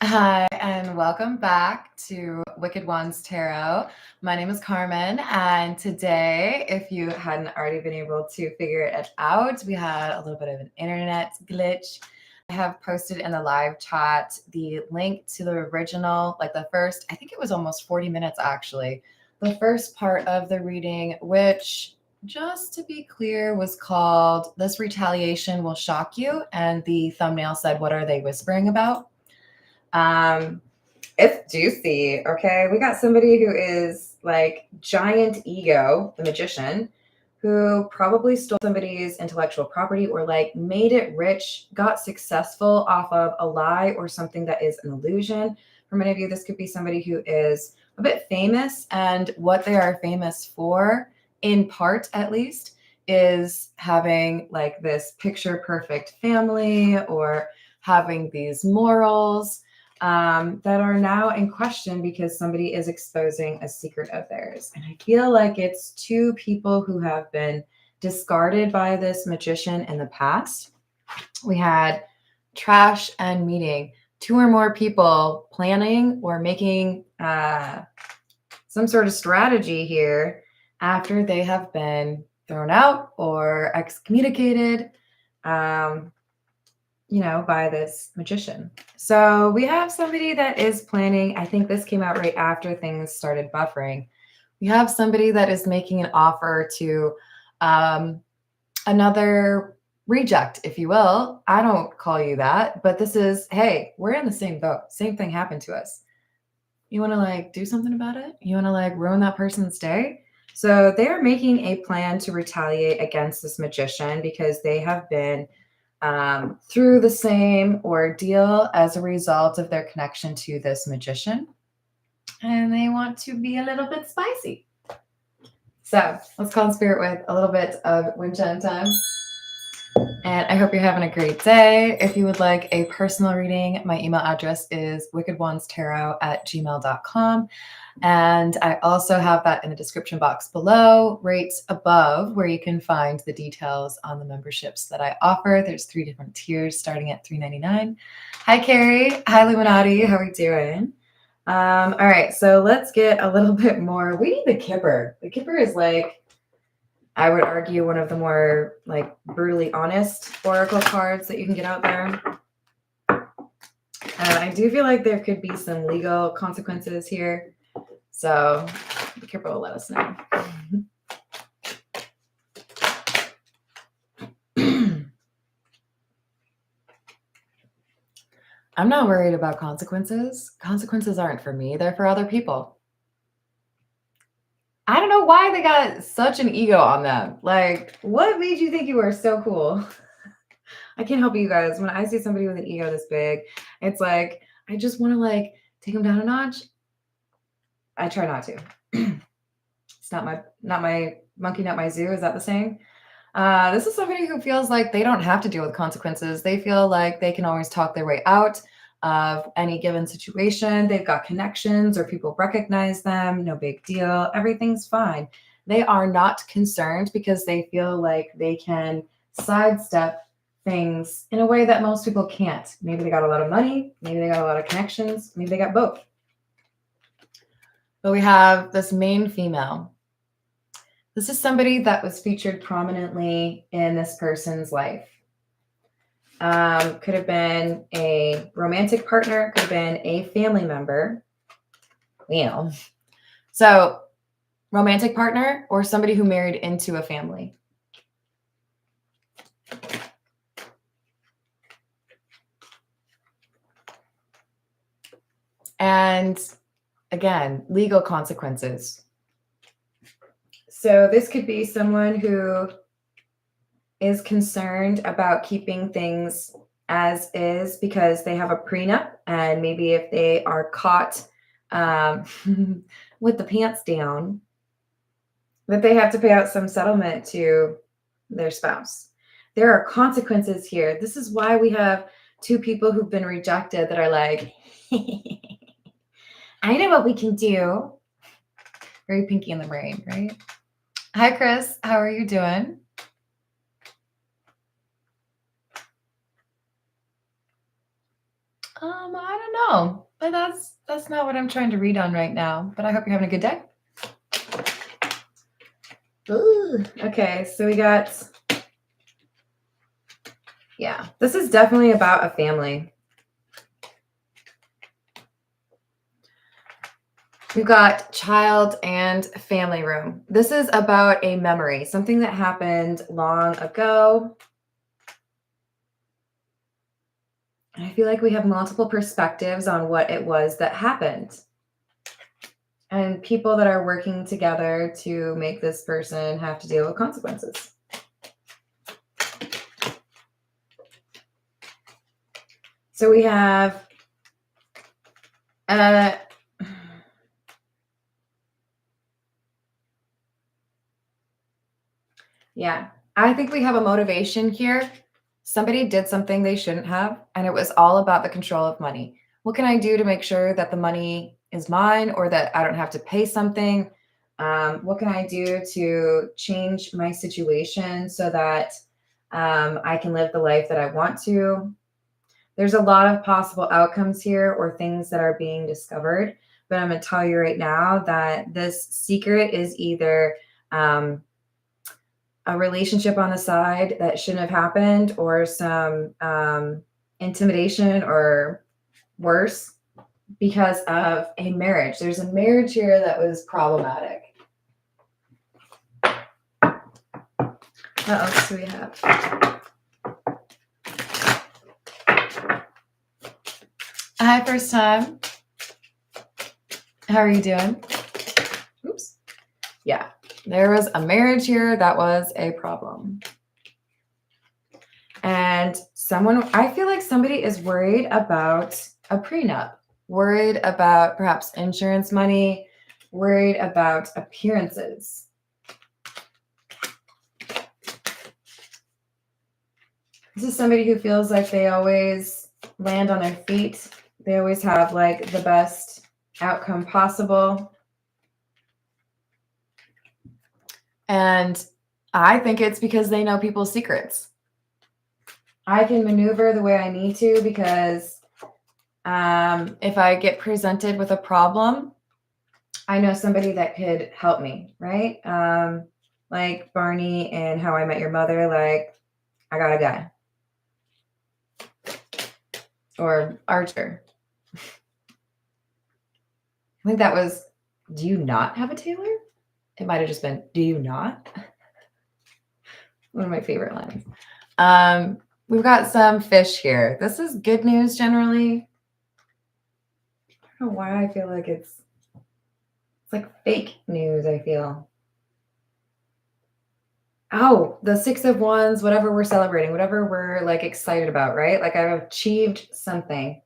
Hi, and welcome back to Wicked Ones Tarot. My name is Carmen, and today, if you hadn't already been able to figure it out, we had a little bit of an internet glitch. I have posted in the live chat the link to the original, like the first, I think it was almost 40 minutes actually, the first part of the reading, which, just to be clear, was called This Retaliation Will Shock You, and the thumbnail said, "What are they whispering about?" It's juicy. Okay. We got somebody who is like giant ego, the magician, who probably stole somebody's intellectual property or like made it rich, got successful off of a lie or something that is an illusion. For many of you, this could be somebody who is a bit famous, and what they are famous for, in part at least, is having like this picture perfect family or having these morals that are now in question because somebody is exposing a secret of theirs. And I feel like it's two people who have been discarded by this magician in the past. We had trash and meeting, two or more people planning or making some sort of strategy here after they have been thrown out or excommunicated. By this magician. So we have somebody that is planning. I think this came out right after things started buffering. We have somebody that is making an offer to another reject, if you will. I don't call you that, but this is, hey, we're in the same boat. Same thing happened to us. You want to like do something about it? You want to like ruin that person's day? So they're making a plan to retaliate against this magician because they have been through the same ordeal as a result of their connection to this magician. And they want to be a little bit spicy. So let's call in spirit with a little bit of wind chime time. And I hope you're having a great day. If you would like a personal reading, my email address is wickedonestarot@gmail.com. And I also have that in the description box below, right above, where you can find the details on the memberships that I offer. There's 3 different tiers starting at $3.99. Hi, Carrie. Hi, Illuminati. How are you doing? All right, so let's get a little bit more. We need the Kipper. The Kipper is like, I would argue, one of the more like brutally honest oracle cards that you can get out there. And I do feel like there could be some legal consequences here. So the Kipper will let us know. I'm not worried about consequences. Consequences aren't for me. They're for other people. I don't know why they got such an ego on them. Like, what made you think you were so cool? I can't help you guys. When I see somebody with an ego this big, it's like, I just want to like take them down a notch. I try not to. It's not my monkey, not my zoo. Is that the saying? This is somebody who feels like they don't have to deal with consequences. They feel like they can always talk their way out of any given situation. They've got connections or people recognize them. No big deal. Everything's fine. They are not concerned because they feel like they can sidestep things in a way that most people can't. Maybe they got a lot of money. Maybe they got a lot of connections. Maybe they got both. But we have this main female. This is somebody that was featured prominently in this person's life. Could have been a romantic partner, could have been a family member. So romantic partner or somebody who married into a family. And again, legal consequences. So this could be someone who is concerned about keeping things as is because they have a prenup, and maybe if they are caught with the pants down, that they have to pay out some settlement to their spouse. There are consequences here. This is why we have 2 people who've been rejected that are like, I know what we can do. Very Pinky in the Brain, right? Hi, Chris. How are you doing? I don't know, but that's not what I'm trying to read on right now. But I hope you're having a good day. Ooh, okay, so we got, yeah, this is definitely about a family. We've got child and family room. This is about a memory, something that happened long ago. And I feel like we have multiple perspectives on what it was that happened. And people that are working together to make this person have to deal with consequences. So we have yeah, I think we have a motivation here. Somebody did something they shouldn't have, and it was all about the control of money. What can I do to make sure that the money is mine or that I don't have to pay something? What can I do to change my situation so that I can live the life that I want to? There's a lot of possible outcomes here or things that are being discovered, but I'm going to tell you right now that this secret is either a relationship on the side that shouldn't have happened, or some intimidation, or worse, because of a marriage. There's a marriage here that was problematic. What else do we have? Hi, first time. How are you doing? Oops. Yeah. There was a marriage here that was a problem. And I feel like somebody is worried about a prenup, worried about perhaps insurance money, worried about appearances. This is somebody who feels like they always land on their feet. They always have like the best outcome possible. And I think it's because they know people's secrets. I can maneuver the way I need to because if I get presented with a problem, I know somebody that could help me, right? Like Barney and How I Met Your Mother, like, I got a guy. Or Archer. I think that was, do you not have a tailor? It might have just been, do you not? One of my favorite lines. We've got some fish here. This is good news generally. I don't know why I feel like it's like fake news, I feel. Oh, the 6 of Wands, whatever we're celebrating, whatever we're like excited about, right? Like I've achieved something.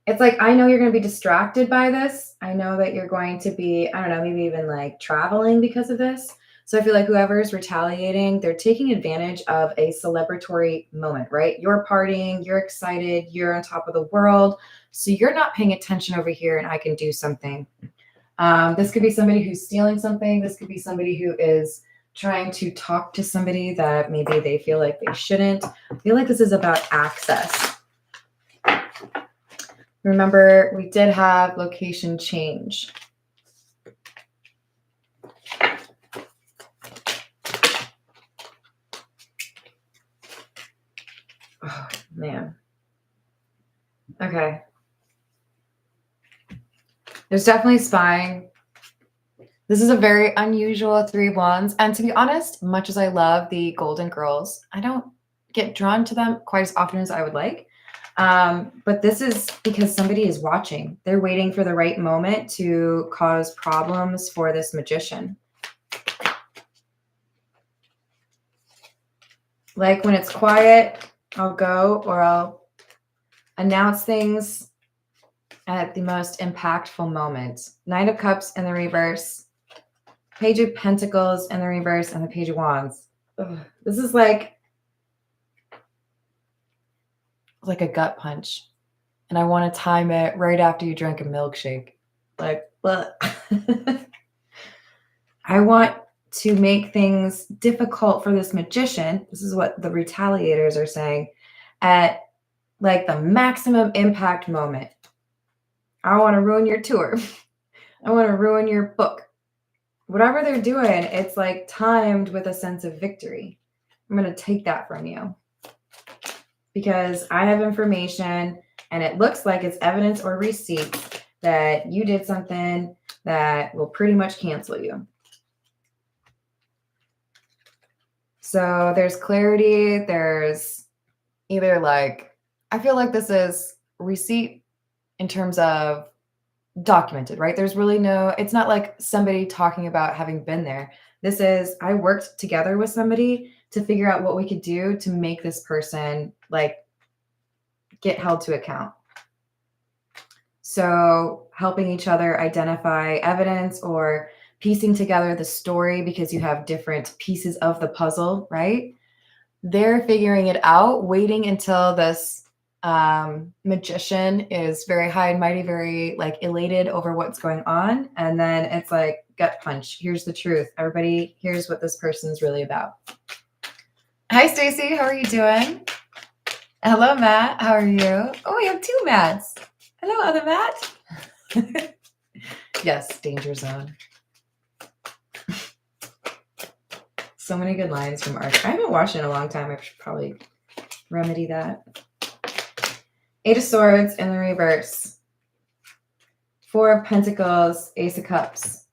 It's like, I know you're going to be distracted by this. I know that you're going to be, I don't know, maybe even like traveling because of this. So I feel like whoever's retaliating, they're taking advantage of a celebratory moment, right? You're partying, you're excited, you're on top of the world. So you're not paying attention over here and I can do something. This could be somebody who's stealing something. This could be somebody who is trying to talk to somebody that maybe they feel like they shouldn't. I feel like this is about access. Remember, we did have location change. Oh, man. Okay. There's definitely spying. This is a very unusual 3 of Wands. And to be honest, much as I love the Golden Girls, I don't get drawn to them quite as often as I would like. But this is because somebody is watching. They're waiting for the right moment to cause problems for this magician. Like when it's quiet, I'll go, or I'll announce things at the most impactful moment. 9 of Cups in the reverse, Page of Pentacles in the reverse, and the Page of Wands. Ugh. This is like a gut punch. And I want to time it right after you drink a milkshake. Like, but I want to make things difficult for this magician. This is what the retaliators are saying, at like the maximum impact moment. I want to ruin your tour. I want to ruin your book. Whatever they're doing, it's like timed with a sense of victory. I'm going to take that from you because I have information and it looks like it's evidence or receipts that you did something that will pretty much cancel you. So there's clarity. There's either like, I feel like this is receipt in terms of documented, right? There's really no, it's not like somebody talking about having been there. This is, I worked together with somebody to figure out what we could do to make this person like get held to account. So helping each other identify evidence or piecing together the story because you have different pieces of the puzzle, right? They're figuring it out, waiting until this magician is very high and mighty, very like elated over what's going on. And then it's like gut punch. Here's the truth. Everybody, here's what this person's really about. Hi, Stacy. How are you doing? Hello, Matt. How are you? Oh, we have two Matts. Hello, other Matt. Yes, danger zone. So many good lines from Arch. I haven't watched it in a long time. I should probably remedy that. 8 of Swords in the reverse. 4 of Pentacles, Ace of Cups.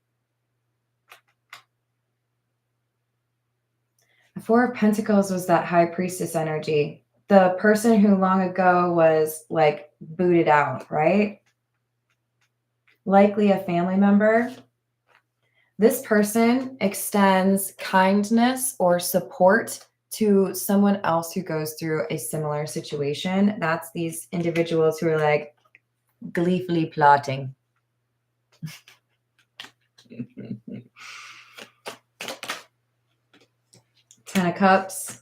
The 4 of Pentacles was that High Priestess energy. The person who long ago was like booted out, right? Likely a family member. This person extends kindness or support to someone else who goes through a similar situation. That's these individuals who are like gleefully plotting. Ten of Cups.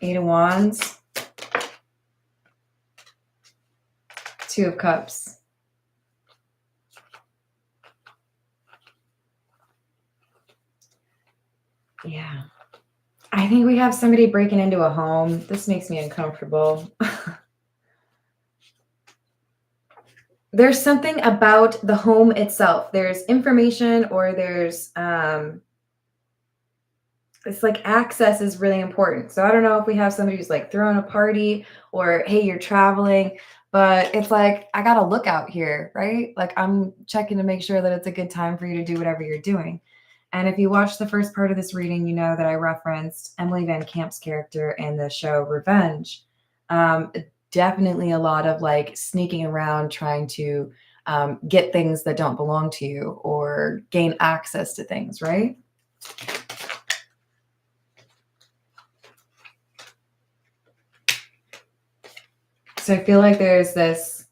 Eight of Wands. 2 of Cups. Yeah. I think we have somebody breaking into a home. This makes me uncomfortable. There's something about the home itself. There's information or there's it's like access is really important. So I don't know if we have somebody who's like throwing a party or, hey, you're traveling, but it's like, I got to look out here, right? Like I'm checking to make sure that it's a good time for you to do whatever you're doing. And if you watch the first part of this reading, you know that I referenced Emily Van Camp's character in the show Revenge. Definitely a lot of like sneaking around trying to get things that don't belong to you or gain access to things, right? So I feel like there's this,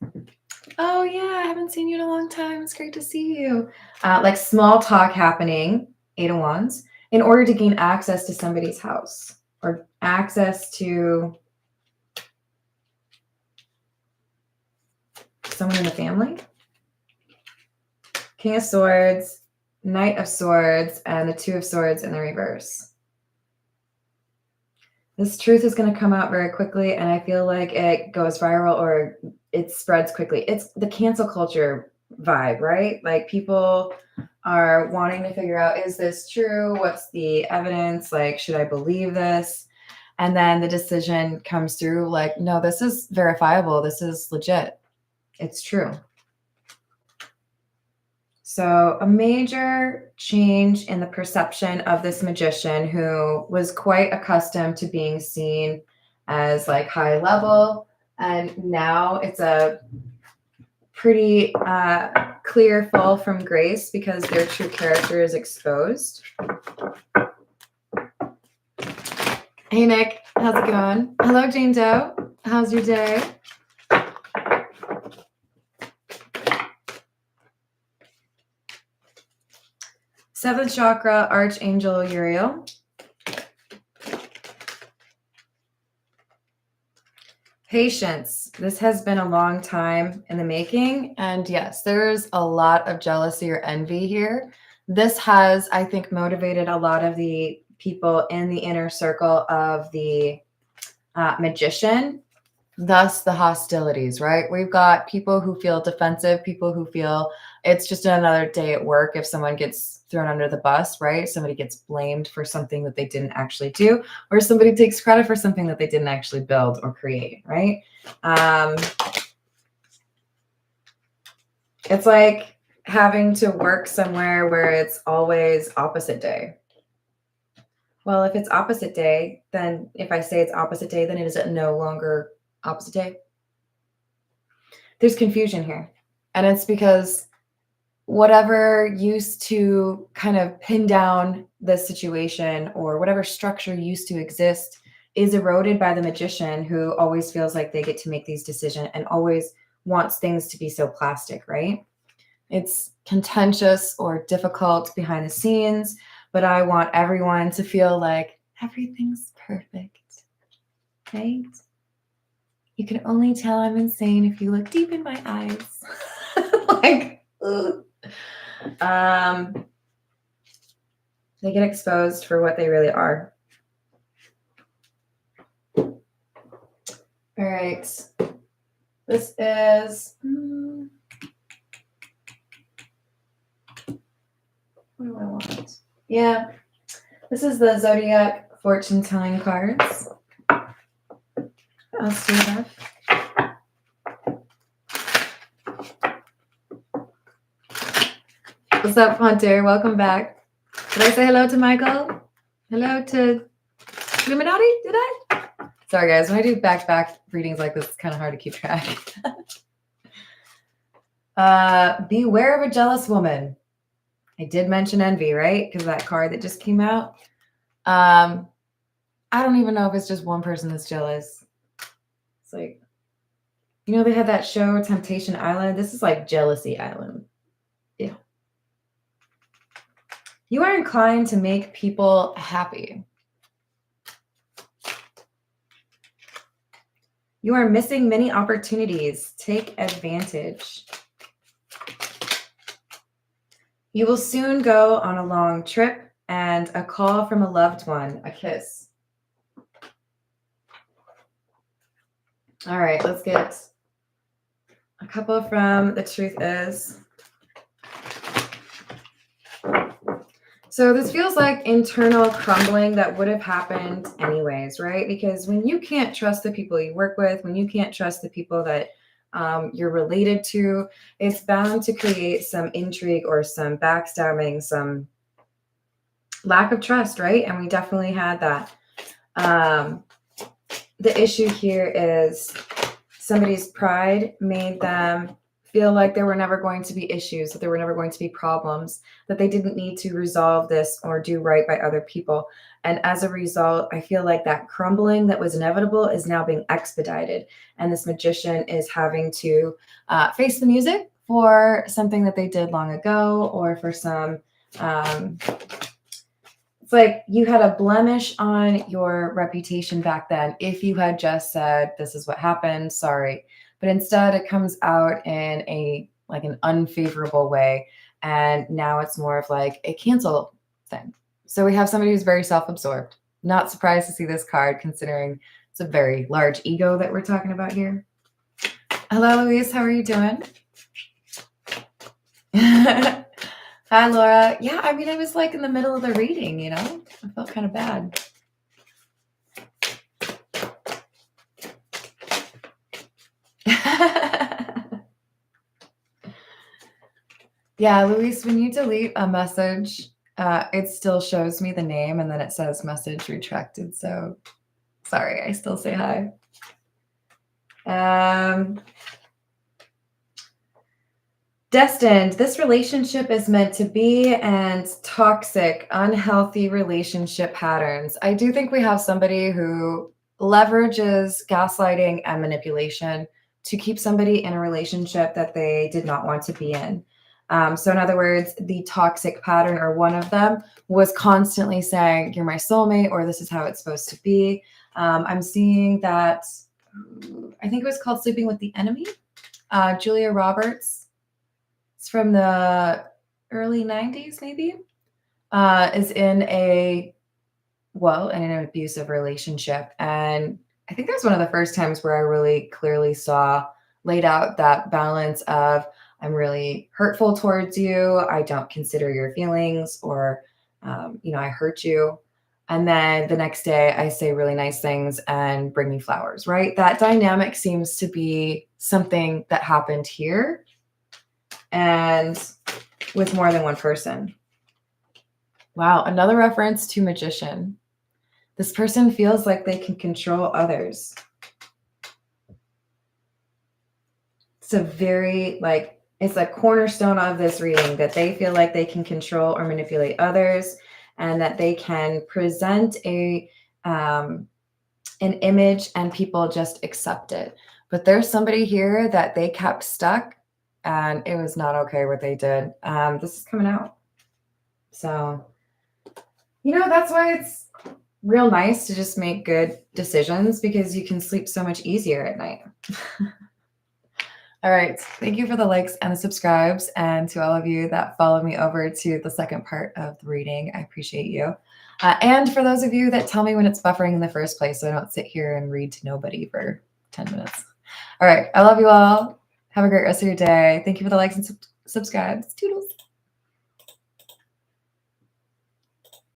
oh yeah, I haven't seen you in a long time. It's great to see you. Like small talk happening, 8 of Wands, in order to gain access to somebody's house or access to someone in the family. King of Swords, Knight of Swords, and the 2 of Swords in the reverse. This truth is going to come out very quickly, and I feel like it goes viral or it spreads quickly. It's the cancel culture vibe, right? Like people are wanting to figure out, is this true? What's the evidence? Like, should I believe this? And then the decision comes through like, no, this is verifiable. This is legit. It's true. So a major change in the perception of this magician who was quite accustomed to being seen as like high level. And now it's a pretty clear fall from grace because their true character is exposed. Hey, Nick, how's it going? Hello, Jane Doe. How's your day? Seventh chakra, Archangel Uriel. Patience. This has been a long time in the making. And yes, there's a lot of jealousy or envy here. This has, I think, motivated a lot of the people in the inner circle of the Magician, thus the hostilities, right? We've got people who feel defensive, people who feel it's just another day at work if someone gets thrown under the bus, right? Somebody gets blamed for something that they didn't actually do, or somebody takes credit for something that they didn't actually build or create, right? It's like having to work somewhere where it's always opposite day. Well, if it's opposite day, then if I say it's opposite day, then it is no longer opposite day. There's confusion here. And it's because whatever used to kind of pin down the situation or whatever structure used to exist is eroded by the magician, who always feels like they get to make these decisions and always wants things to be so plastic, right? It's contentious or difficult behind the scenes, but I want everyone to feel like everything's perfect, right? You can only tell I'm insane if you look deep in my eyes. Like, ugh. They get exposed for what they really are. All right. This is... what do I want? Yeah. This is the Zodiac fortune telling cards. What else do we have? What's up, Hunter? Welcome back. Did I say hello to Michael? Hello to Illuminati? Did I? Sorry, guys. When I do back-to-back readings like this, it's kind of hard to keep track. Beware of a jealous woman. I did mention envy, right? Because that card that just came out. I don't even know if it's just one person that's jealous. It's like, you know, they had that show, Temptation Island. This is like Jealousy Island. Yeah. You are inclined to make people happy. You are missing many opportunities. Take advantage. You will soon go on a long trip and a call from a loved one, a kiss. All right, let's get a couple from The Truth Is. So this feels like internal crumbling that would have happened anyways, right? Because when you can't trust the people you work with, when you can't trust the people that you're related to, it's bound to create some intrigue or some backstabbing, some lack of trust, right? And we definitely had that. The issue here is somebody's pride made them feel like there were never going to be issues, that there were never going to be problems, that they didn't need to resolve this or do right by other people. And as a result, I feel like that crumbling that was inevitable is now being expedited. And this magician is having to face the music for something that they did long ago, or for some, it's like you had a blemish on your reputation back then. If you had just said, this is what happened, sorry. But instead it comes out in an unfavorable way. And now it's more of like a cancel thing. So we have somebody who's very self-absorbed. Not surprised to see this card, considering it's a very large ego that we're talking about here. Hello, Louise. How are you doing? Hi, Laura. Yeah, I mean, I was like in the middle of the reading, you know? I felt kind of bad. Yeah, Luis, when you delete a message, it still shows me the name and then it says message retracted. So sorry, I still say hi. Destined. This relationship is meant to be, and toxic, unhealthy relationship patterns. I do think we have somebody who leverages gaslighting and manipulation to keep somebody in a relationship that they did not want to be in. So in other words, the toxic pattern, or one of them, was constantly saying, you're my soulmate, or this is how it's supposed to be. I'm seeing that, I think it was called Sleeping with the Enemy. Julia Roberts, it's from the early 90s, maybe, is in an abusive relationship. And I think that was one of the first times where I really clearly laid out that balance of I'm really hurtful towards you. I don't consider your feelings, or, I hurt you. And then the next day I say really nice things and bring me flowers, right? That dynamic seems to be something that happened here and with more than one person. Wow, another reference to magician. This person feels like they can control others. It's a very, it's a cornerstone of this reading that they feel like they can control or manipulate others, and that they can present an image and people just accept it. But there's somebody here that they kept stuck and it was not okay what they did. This is coming out. So, that's why it's real nice to just make good decisions, because you can sleep so much easier at night. All right. Thank you for the likes and the subscribes. And to all of you that follow me over to the second part of the reading, I appreciate you. And for those of you that tell me when it's buffering in the first place, so I don't sit here and read to nobody for 10 minutes. All right. I love you all. Have a great rest of your day. Thank you for the likes and subscribes. Toodles.